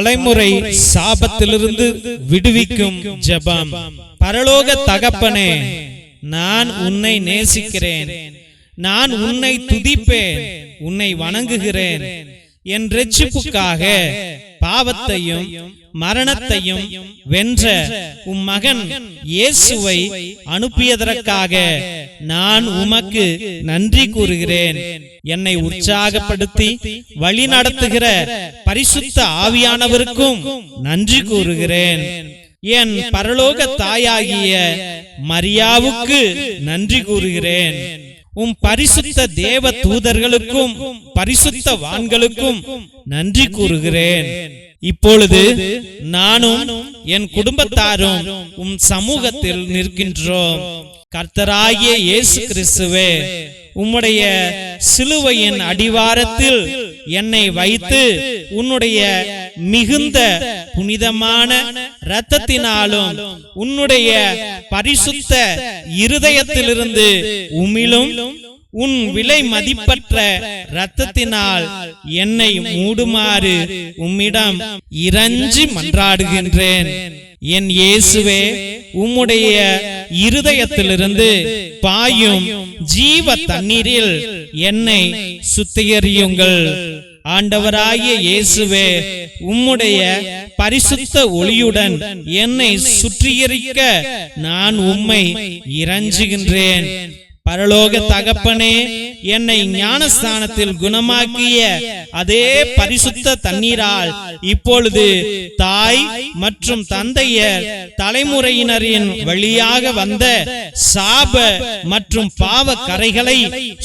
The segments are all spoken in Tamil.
தலைமுறை சாபத்திலிருந்து விடுவிக்கும் ஜெபம். பரலோக தகப்பனே, நான் உன்னை நேசிக்கிறேன், நான் உன்னை துதிப்பேன், உன்னை வணங்குகிறேன். என் இரட்சிப்புக்காக பாவத்தையும் மரணத்தையும் வென்ற உம் மகன் இயேசுவை அனுப்பியதற்காக நான் உமக்கு நன்றி கூறுகிறேன். என்னை உற்சாகப்படுத்தி வழி நடத்துகிற பரிசுத்த ஆவியானவருக்கும் நன்றி கூறுகிறேன். என் பரலோக தாயாகிய மரியாவுக்கு நன்றி கூறுகிறேன். உம் பரிசுத்த தேவ தூதர்களுக்கும் பரிசுத்தவான்களுக்கும் நன்றி கூறுகிறேன். இப்பொழுது நானும் என் குடும்பத்தாரும் உம் சமூகத்தில் நிற்கின்றோம். கர்த்தராகிய இயேசு கிறிஸ்துவே, உம்முடைய சிலுவையின் அடிவாரத்தில் என்னை வைத்து உன்னுடைய மிகுந்த புனிதமான இரத்தத்தினாலும் உன்னுடைய பரிசுத்த இருதயத்திலிருந்து உம்மிலும் உன் விலை மதிப்பற்ற இரத்தத்தினால் என்னை மூடுமாறு உம்மிடம் இறைஞ்சி மன்றாடுகின்றேன். என் இயேசுவே, உம்முடைய இருதயத்திலிருந்து பாயும் ஜீவ தண்ணீரில் என்னை சுத்திகரியுங்கள். ஆண்டவராகிய இயேசுவே, உம்முடைய பரிசுத்த ஒளியுடன் என்னை சுற்றியிருக்க நான் உம்மை இறைஞ்சுகின்றேன். பரலோக தகப்பனே, என்னை ஞானஸ்தானத்தில் குணமாக்கிய அதே பரிசுத்த தண்ணீரால் இப்பொழுது தாய் மற்றும் தந்தையர் தலைமுறையினரின் வழியாக வந்த சாப மற்றும் பாவ கரைகளை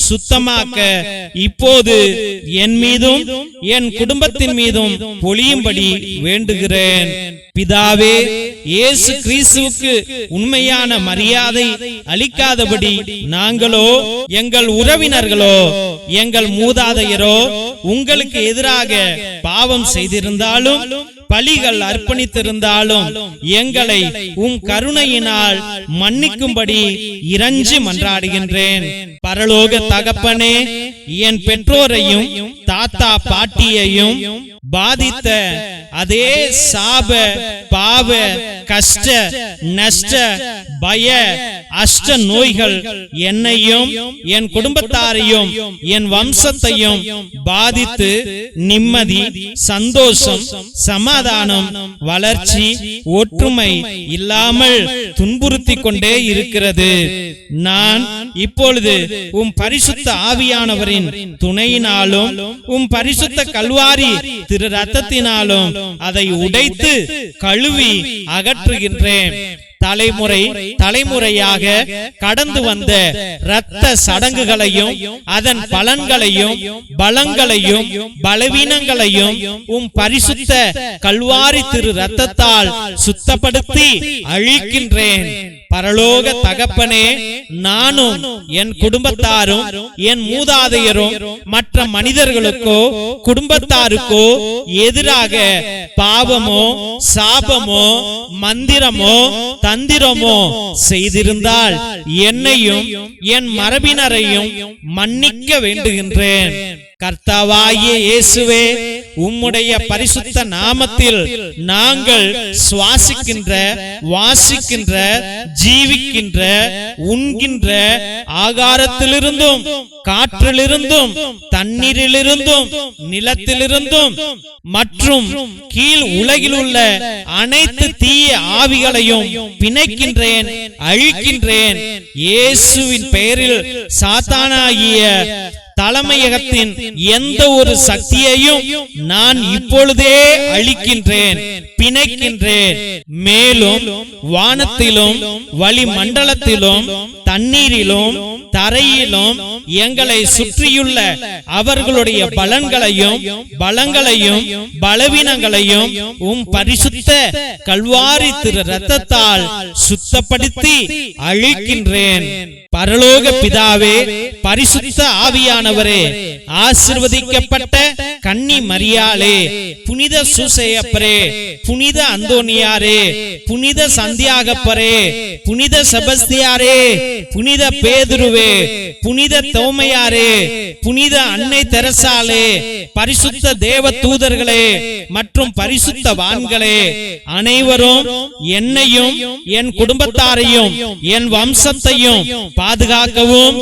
சுத்தமாக்க இப்போது என் மீதும் என் குடும்பத்தின் மீதும் பொழியும்படி வேண்டுகிறேன். பிதாவே, இயேசு கிறிஸ்துவுக்கு உண்மையான மரியாதை அளிக்காதபடி நாங்களோ எங்கள் உறவினர்களோ எங்கள் மூதாதையரோ உங்களுக்கு எதிராக பாவம் செய்திருந்தாலும் பலிகள் அர்ப்பணித்திருந்தாலும் எங்களை உம் கருணையினால் மன்னிக்கும்படி இறைஞ்சி மன்றாடுகின்றேன். பரலோக தகப்பனே, என் பெற்றோரையும் தாத்தா பாட்டியையும் பாதித்த அதே சாப பாவ கஷ்ட நஷ்ட பய அஷ்ட நோய்கள் என்னையும் என் குடும்பத்தாரையும் என் வம்சத்தையும் பாதித்து நிம்மதி, சந்தோஷம், சமாதானம், வளர்ச்சி, ஒற்றுமை இல்லாமல் துன்புறுத்தி கொண்டே இருக்கிறது. நான் இப்பொழுது உம் பரிசுத்த ஆவியானவரின் துணையினாலும் உம் பரிசுத்த கல்வாரி திரு ரத்தத்தினாலும் அதை உடைத்து கழுவி அகற்றுகின்றேன். தலைமுறை தலைமுறையாக கடந்து வந்த இரத்த சடங்குகளையும் அதன் பலன்களையும் பலங்களையும் பலவீனங்களையும் உம் பரிசுத்த கல்வாரி திரு ரத்தத்தால் சுத்தப்படுத்தி அழிக்கின்றேன். பரலோக தகப்பனே, நானும் என் குடும்பத்தாரும் என் மூதாதையரும் மற்ற மனிதர்களுக்கோ குடும்பத்தாருக்கோ எதிராக பாவமோ சாபமோ மந்திரமோ தந்திரமோ செய்திருந்தால் என்னையும் என் மரபினரையும் மன்னிக்க வேண்டுகின்றேன். கர்த்தாவாகிய இயேசுவே, உம்முடைய பரிசுத்த நாமத்தில் நாங்கள் சுவாசிக்கின்ற வாசிக்கின்ற ஜீவிக்கின்ற உண்கின்ற ஆகாரத்திலிருந்தும் காற்றிலிருந்தும் தண்ணீரிலிருந்தும் நிலத்திலிருந்தும் மற்றும் கீழ் உலகில் உள்ள அனைத்து தீய ஆவிகளையும் பிணைக்கின்றேன், அழிக்கின்றேன். இயேசுவின் பெயரில் சாத்தானாகிய தலைமையகத்தின் எந்த ஒரு சக்தியையும் நான் இப்பொழுதே அழிக்கின்றேன், பிணைக்கின்றேன். மேலும் வானத்திலும் வளிமண்டலத்திலும் தண்ணீரிலும் தரையிலும் எங்களை சுற்றியுள்ள அவர்களுடைய பலன்களையும் பலங்களையும் பலவீனங்களையும் உம் பரிசுத்த கல்வாரி திரு ரத்தத்தால் சுத்தப்படுத்தி அழிக்கின்றேன். பரலோக பிதாவே, பரிசுத்த ஆவியானவரே, ஆசீர்வதிக்கப்பட்ட கன்னி மரியாளே, புனித சூசையப்பரே, புனித அந்தோனியாரே, புனித சந்தியாகப்பரே, புனித செபஸ்தியாரே, புனித பேதுருவே, புனித தோமையாரே, புனித அன்னை தெரசாலே, பரிசுத்த தேவ தூதர்களே மற்றும் பரிசுத்தவான்களே, அனைவரும் என்னையும் என் குடும்பத்தாரையும் என் வம்சத்தையும் பாதுகாக்கவும்,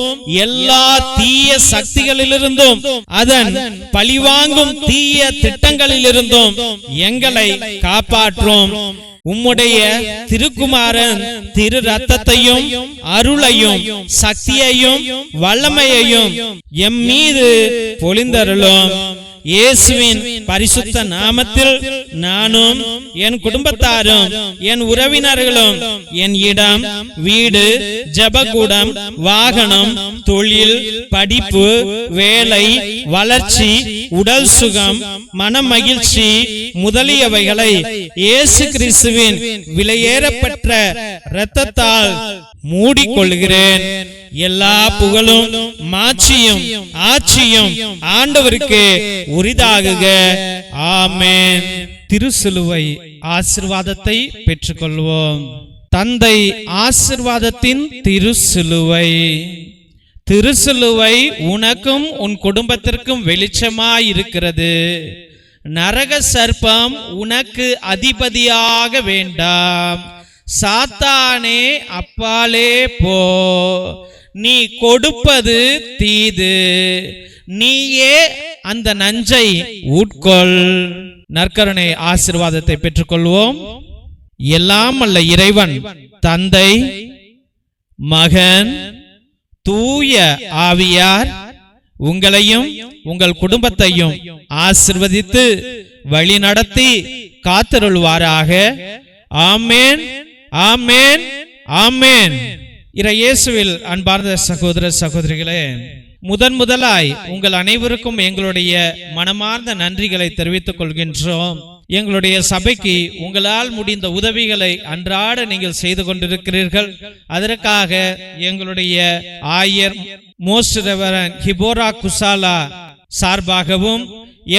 எல்லா தீய சக்திகளிலிருந்தும் அதன் பழிவாங்கும் தீய திட்டங்களிலிருந்தும் எங்களை காப்பாற்றும். உம்முடைய திருக்குமாரன் திரு ரத்தத்தையும் அருளையும் சக்தியையும் வல்லமையையும் எம் மீது பொழிந்தருளும். இயேசுவின் பரிசுத்த நாமத்தில் நானும் என் குடும்பத்தாரும் என் உறவினர்களும் என் இடம், வீடு, ஜெபக்கூடம், வாகனம், தொழில், படிப்பு, வேலை, வளர்ச்சி, உடல் சுகம், மன மகிழ்ச்சி முதலியவைகளை இயேசு கிறிஸ்துவின் விலையேறப்பெற்ற இரத்தத்தால் மூடிக்கொள்கிறேன். எல்லா புகழும் மாட்சியும் ஆட்சியும் ஆண்டவருக்கு உரிதாகுக. ஆமென். திருசிலுவை ஆசீர்வாதத்தை பெற்றுக்கொள்வோம். தந்தை ஆசீர்வாதத்தின் திருசிலுவை. திருசிலுவை உனக்கும் உன் குடும்பத்திற்கும் வெளிச்சமாயிருக்கிறது. நரக சர்ப்பம் உனக்கு அதிபதியாக வேண்டாம். சாத்தானே அப்பாலே போ. நீ கொடுப்பது தீது, நீயே அந்த நஞ்சை உட்கொள். நற்கருணை ஆசீர்வாதத்தை பெற்றுக்கொள்வோம். எல்லாம் அல்ல இறைவன் தந்தை, மகன், தூய ஆவியார் உங்களையும் உங்கள் குடும்பத்தையும் ஆசீர்வதித்து வழி நடத்தி காத்தருள்வாராக. ஆமென், ஆமென், ஆமென். இயேசுவில் அன்பார்ந்த சகோதர சகோதரிகளே, முதலாய் உங்கள் அனைவருக்கும் எங்களுடைய மனமார்ந்த நன்றிகளை தெரிவித்துக் கொள்கின்றோம். எங்களுடைய சபைக்கு உங்களால் முடிந்த உதவிகளை அன்றாட நீங்கள் செய்து கொண்டிருக்கிறீர்கள். அதற்காக எங்களுடைய ஆயர் மோஸ்ட் ரெவரண்ட் ஹிபோரா குசாலா சார்பாகவும்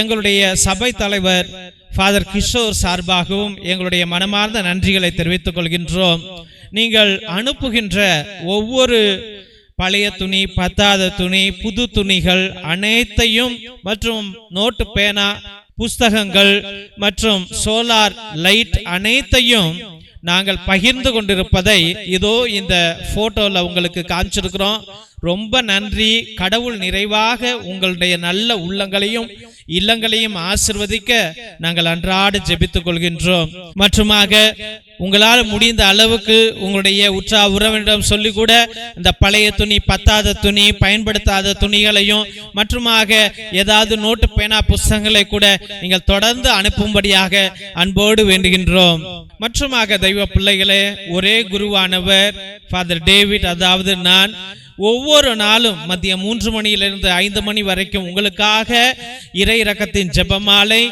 எங்களுடைய சபை தலைவர் ஃபாதர் கிஷோர் சார்பாகவும் எங்களுடைய மனமார்ந்த நன்றிகளை தெரிவித்துக் கொள்கின்றோம். நீங்கள் அனுப்புகின்ற ஒவ்வொரு பழைய துணி, பத்தாத துணி, புது துணிகள் அனைத்தையும் மற்றும் நோட்டு, பேனா, புஸ்தகங்கள் மற்றும் சோலார் லைட் அனைத்தையும் நாங்கள் பகிர்ந்து கொண்டிருப்பதை இதோ இந்த போட்டோல உங்களுக்கு காமிச்சிருக்கிறோம். ரொம்ப நன்றி. கடவுள் நிறைவாக உங்களுடைய நல்ல உள்ளங்களையும் இல்லங்களையும் ஆசீர்வதிக்க நாங்கள் அன்றாட ஜெபித்துக் கொள்கின்றோம். மற்றுமாக உங்களால் முடிந்த அளவுக்கு உங்களுடைய உற்றா உறவினரிடம் சொல்லி கூட இந்த பழைய துணி, பத்தாத துணி, பயன்படுத்தாத துணிகளையும் மற்றுமாக ஏதாவது நோட்டு, பேனா, புஸ்தகங்களை கூட நீங்கள் தொடர்ந்து அனுப்பும்படியாக அன்போடு வேண்டுகின்றோம். மற்றுமாக தெய்வ பிள்ளைகளே, ஒரே குருவானவர் ஃபாதர் டேவிட், அதாவது நான் ஒவ்வொரு நாளும் மதியம் 3 மணியிலிருந்து 5 மணி வரைக்கும் உங்களுக்காக இறை இரக்கத்தின் ஜெபமாலை,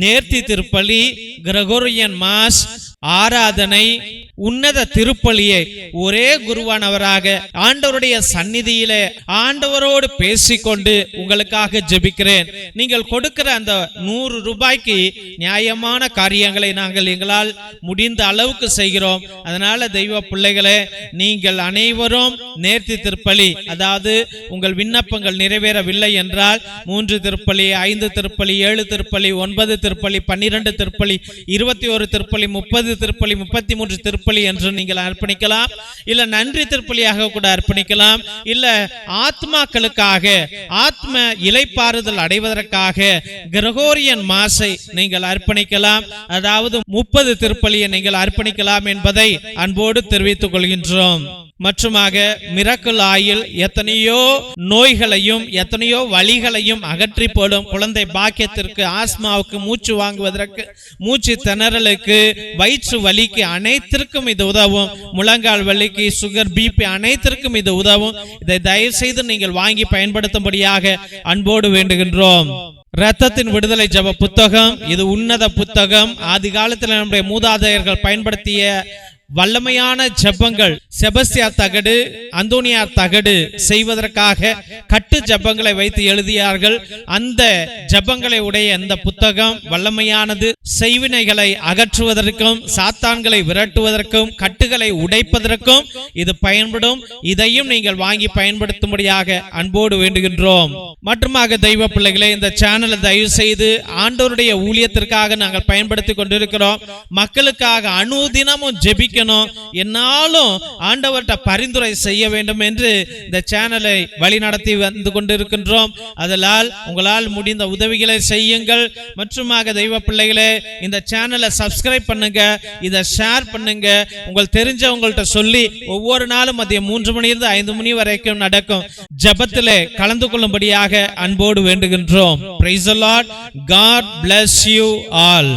நேர்த்தி திருப்பலி, கிரகோரியன் மாஸ், ஆராதனை, உன்னத திருப்பலியை ஒரே குருவானவராக ஆண்டவருடைய சந்நிதியிலே ஆண்டவரோடு பேசிக்கொண்டு உங்களுக்காக ஜெபிக்கிறேன். நீங்கள் கொடுக்கிற அந்த 100 ரூபாய்க்கு நியாயமான காரியங்களை நாங்கள் எங்களால் முடிந்த அளவுக்கு செய்கிறோம். அதனால தெய்வ பிள்ளைகளே, நீங்கள் அனைவரும் நேர்த்தி திருப்பலி, அதாவது உங்கள் விண்ணப்பங்கள் நிறைவேறவில்லை என்றால் 3 திருப்பலி, 5 திருப்பலி, 7 திருப்பலி, 9 திருப்பலி, 12 திருப்பலி, 21 திருப்பலி, 30 திருப்பலி, 33 திருப்பலி என்று நீங்கள் அர்ப்பணிக்கலாம். இல்ல நன்றி திருப்பலியாக கூட அர்ப்பணிக்கலாம். இல்ல ஆத்மாக்களுக்காக, ஆத்ம இளைப்பாறுதல் அடைவதற்காக கிரகோரியன் மாஸை நீங்கள் அர்ப்பணிக்கலாம். அதாவது 30 திருப்பலியை நீங்கள் அர்ப்பணிக்கலாம் என்பதை அன்போடு தெரிவித்துக் கொள்கின்றோம். மற்றுமாக மிரக்கல் ஆயில் எத்தனையோ நோய்களையும் எத்தனையோ வலிகளையும் அகற்றி போடும் குழந்தை பாக்கியத்திற்கு, ஆஸ்மாவுக்கு, மூச்சு வாங்குவதற்கு, மூச்சு திணறலுக்கு, வயிற்று வலிக்கு அனைத்திற்கும் இது உதவும். முழங்கால் வலிக்கு, சுகர், பிபி அனைத்திற்கும் இது உதவும். இதை தயவு செய்து நீங்கள் வாங்கி பயன்படுத்தும்படியாக அன்போடு வேண்டுகின்றோம். இரத்தத்தின் விடுதலை ஜெப புத்தகம், இது உன்னத புத்தகம். ஆதி காலத்தில் நம்முடைய மூதாதையர்கள் பயன்படுத்திய வல்லமையான ஜெபங்கள், செபஸ்தியா தகடு, அந்தோனியா தகடு செய்வதற்காக கட்டு ஜெபங்களை வைத்து எழுதியார்கள். அந்த ஜெபங்களை உடைய அந்த புத்தகம் வல்லமையானது. செய்வினைகளை அகற்றுவதற்கும் சாத்தான்களை விரட்டுவதற்கும் கட்டுகளை உடைப்பதற்கும் இது பயன்படும். இதையும் நீங்கள் வாங்கி பயன்படுத்தும்படியாக அன்போடு வேண்டுகின்றோம். மற்றுமாக தெய்வ பிள்ளைகளே, இந்த சேனலை தயவு செய்து ஆண்டவருடைய ஊழியத்திற்காக நாங்கள் பயன்படுத்தி கொண்டிருக்கிறோம். மக்களுக்காக அனுதினமும் ஜெபிக்கணும், என்னாலும் ஆண்டவர்கிட்ட பரிந்துரை செய்ய வேண்டும் என்று இந்த சேனலை வழிநடத்தி வந்து கொண்டிருக்கின்றோம். அதனால் உங்களால் முடிந்த உதவிகளை செய்யுங்கள். மற்றுமாக தெய்வ பிள்ளைகளே, இந்த சேனலை சப்ஸ்கிரைப் பண்ணுங்க, இதை ஷேர் பண்ணுங்க, உங்கள் தெரிஞ்சவங்கள்ட்ட சொல்லி ஒவ்வொரு நாளும் மதியம் 3 மணியிலிருந்து 5 மணி வரைக்கும் நடக்கும் ஜெபத்திலே கலந்து கொள்ளும்படியாக அன்போடு வேண்டுகின்றோம். Praise the Lord. God bless you all.